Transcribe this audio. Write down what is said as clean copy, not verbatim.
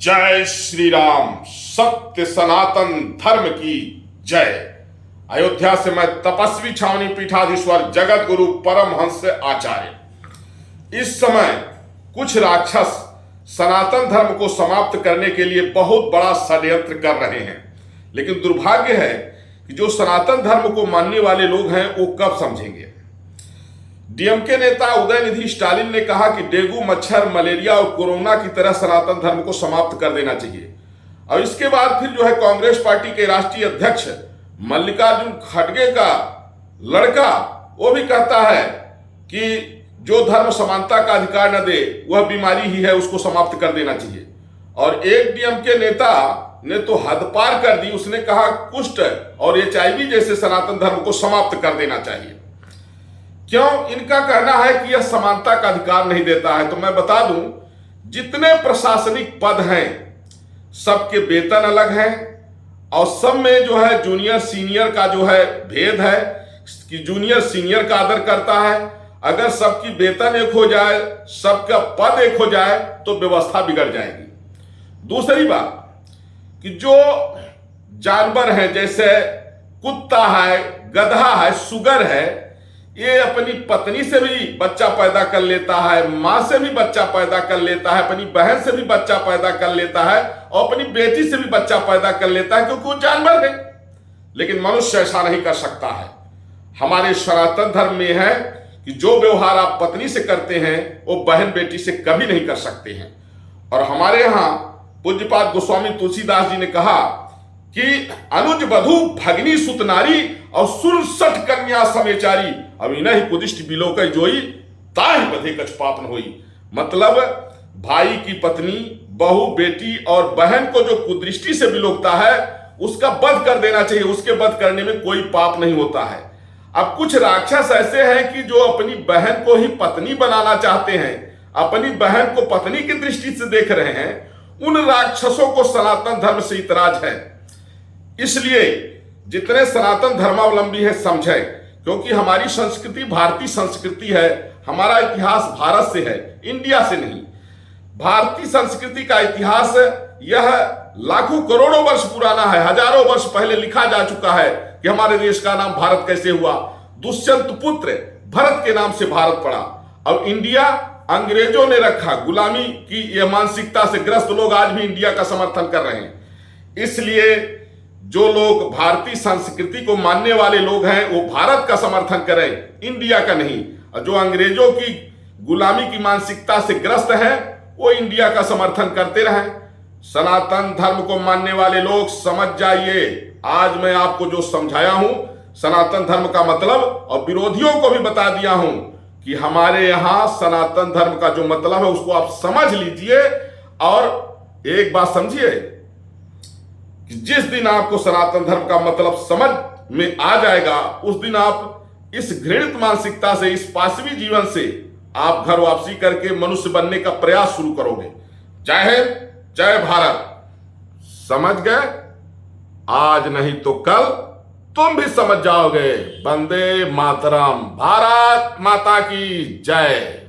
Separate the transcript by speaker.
Speaker 1: जय श्री राम। सत्य सनातन धर्म की जय। अयोध्या से मैं तपस्वी छावनी पीठाधीश्वर जगत गुरु परमहंस आचार्य। इस समय कुछ राक्षस सनातन धर्म को समाप्त करने के लिए बहुत बड़ा षड्यंत्र कर रहे हैं, लेकिन दुर्भाग्य है कि जो सनातन धर्म को मानने वाले लोग हैं वो कब समझेंगे। डीएमके नेता उदयनिधि स्टालिन ने कहा कि डेंगू, मच्छर, मलेरिया और कोरोना की तरह सनातन धर्म को समाप्त कर देना चाहिए। और इसके बाद फिर जो है कांग्रेस पार्टी के राष्ट्रीय अध्यक्ष मल्लिकार्जुन खड़गे का लड़का वो भी कहता है कि जो धर्म समानता का अधिकार न दे वह बीमारी ही है, उसको समाप्त कर देना चाहिए। और एक डीएमके नेता ने तो हद पार कर दी, उसने कहा कुष्ठ और एचआईवी जैसे सनातन धर्म को समाप्त कर देना चाहिए। क्यों? इनका कहना है कि यह समानता का अधिकार नहीं देता है। तो मैं बता दूं, जितने प्रशासनिक पद हैं सबके वेतन अलग हैं और सब में जो है जूनियर सीनियर का जो है भेद है कि जूनियर सीनियर का आदर करता है। अगर सबकी वेतन एक हो जाए, सबका पद एक हो जाए तो व्यवस्था बिगड़ जाएगी। दूसरी बात कि जो जानवर हैं जैसे कुत्ता है, गधा है, सुगर है, ये अपनी पत्नी से भी बच्चा पैदा कर लेता है, मां से भी बच्चा पैदा कर लेता है, अपनी बहन से भी बच्चा पैदा कर लेता है और अपनी बेटी से भी बच्चा पैदा कर लेता है, क्योंकि वो जानवर है। लेकिन मनुष्य ऐसा नहीं कर सकता है। हमारे सनातन धर्म में है कि जो व्यवहार आप पत्नी से करते हैं वो बहन बेटी से कभी नहीं कर सकते हैं। और हमारे यहां पूज्यपाद गोस्वामी तुलसीदास जी ने कहा कि अनुज वधु भगनी सुत नारी और सुरसठ कन्या समेचारी अविनहि कुदिष्ट बिलोक जोई ताहि बधे कछ पाप न होई। मतलब भाई की पत्नी, बहू, बेटी और बहन को जो कुदृष्टि से बिलोकता है उसका वध कर देना चाहिए, उसके वध करने में कोई पाप नहीं होता है। अब कुछ राक्षस ऐसे हैं कि जो अपनी बहन को ही पत्नी बनाना चाहते हैं, अपनी बहन को पत्नी की दृष्टि से देख रहे हैं। उन राक्षसों को सनातन धर्म से इतराज है। इसलिए जितने सनातन धर्मावलंबी हैं समझें, क्योंकि हमारी संस्कृति भारतीय संस्कृति है, हमारा इतिहास भारत से है, इंडिया से नहीं। भारतीय संस्कृति का इतिहास यह लाखों करोड़ों वर्ष पुराना है। हजारों वर्ष पहले लिखा जा चुका है कि हमारे देश का नाम भारत कैसे हुआ। दुष्यंत पुत्र भरत के नाम से भारत पड़ा। अब इंडिया अंग्रेजों ने रखा। गुलामी की यह मानसिकता से ग्रस्त लोग आज भी इंडिया का समर्थन कर रहे हैं। इसलिए जो लोग भारतीय संस्कृति को मानने वाले लोग हैं वो भारत का समर्थन करें, इंडिया का नहीं। और जो अंग्रेजों की गुलामी की मानसिकता से ग्रस्त हैं वो इंडिया का समर्थन करते रहें। सनातन धर्म को मानने वाले लोग समझ जाइए, आज मैं आपको जो समझाया हूं सनातन धर्म का मतलब, और विरोधियों को भी बता दिया हूं कि हमारे यहां सनातन धर्म का जो मतलब है उसको आप समझ लीजिए। और एक बात समझिए कि जिस दिन आपको सनातन धर्म का मतलब समझ में आ जाएगा उस दिन आप इस घृणित मानसिकता से, इस पाशवी जीवन से आप घर वापसी करके मनुष्य बनने का प्रयास शुरू करोगे। जय हिंद, जय भारत। समझ गए? आज नहीं तो कल तुम भी समझ जाओगे। वंदे मातरम। भारत माता की जय।